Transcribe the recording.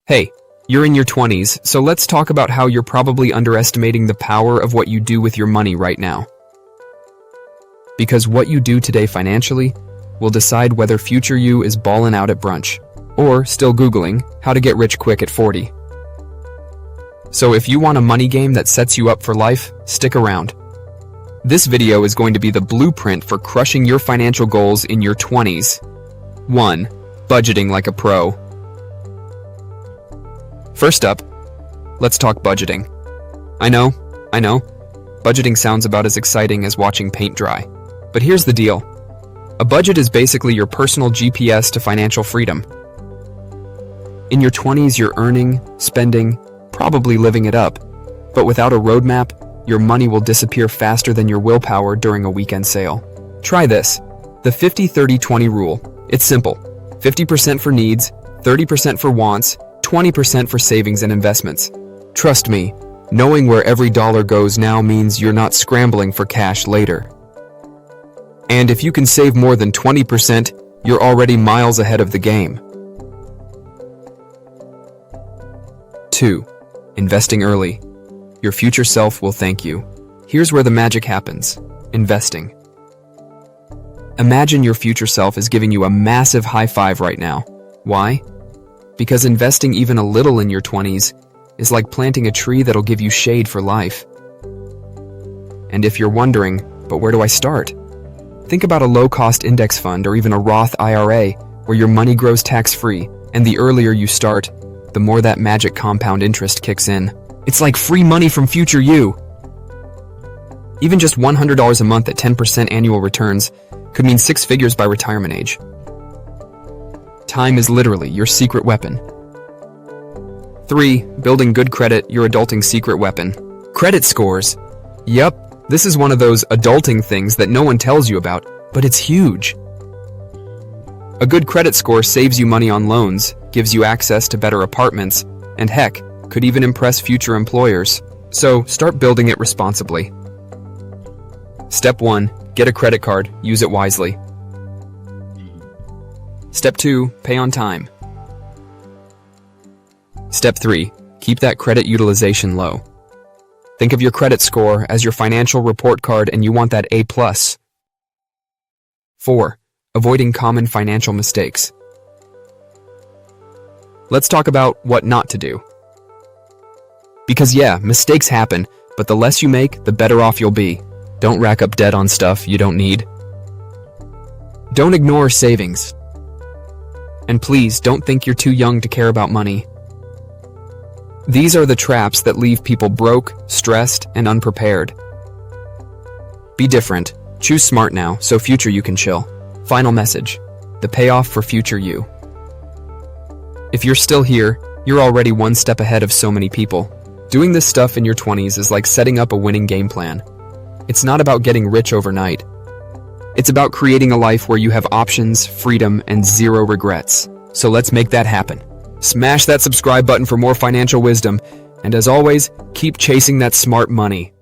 Hey, you're in your 20s, so let's talk about how you're probably underestimating the power of what you do with your money right now. Because what you do today financially will decide whether future you is ballin' out at brunch, or still Googling how to get rich quick at 40. So if you want a money game that sets you up for life, stick around. This video is going to be the blueprint for crushing your financial goals in your 20s. 1. Budgeting like a pro. First up, let's talk budgeting. I know, budgeting sounds about as exciting as watching paint dry. But here's the deal. A budget is basically your personal GPS to financial freedom. In your 20s, you're earning, spending, probably living it up. But without a roadmap, your money will disappear faster than your willpower during a weekend sale. Try this. The 50-30-20 rule. It's simple. 50% for needs, 30% for wants, 20% for savings and investments. Trust me, knowing where every dollar goes now means you're not scrambling for cash later. And if you can save more than 20%, you're already miles ahead of the game. 2. Investing early. Your future self will thank you. Here's where the magic happens. Investing. Imagine your future self is giving you a massive high five right now. Why? Because investing even a little in your 20s is like planting a tree that'll give you shade for life. And if you're wondering, but where do I start? Think about a low-cost index fund or even a Roth IRA where your money grows tax-free, and the earlier you start, the more that magic compound interest kicks in. It's like free money from future you. Even just $100 a month at 10% annual returns could mean 6 figures by retirement age. Time is literally your secret weapon. 3. Building good credit, your adulting secret weapon. Credit scores. Yep, this is one of those adulting things that no one tells you about, but it's huge. A good credit score saves you money on loans, gives you access to better apartments, and heck, could even impress future employers. So start building it responsibly. Step 1. Get a credit card, use it wisely. Step 2. Pay on time. Step 3. Keep that credit utilization low. Think of your credit score as your financial report card and you want that A+. 4. Avoiding common financial mistakes. Let's talk about what not to do. Because yeah, mistakes happen, but the less you make, the better off you'll be. Don't rack up debt on stuff you don't need. Don't ignore savings. And please, don't think you're too young to care about money. These are the traps that leave people broke, stressed, and unprepared. Be different. Choose smart now, so future you can chill. Final message. The payoff for future you. If you're still here, you're already one step ahead of so many people. Doing this stuff in your 20s is like setting up a winning game plan. It's not about getting rich overnight. It's about creating a life where you have options, freedom, and zero regrets. So let's make that happen. Smash that subscribe button for more financial wisdom, and as always, keep chasing that smart money.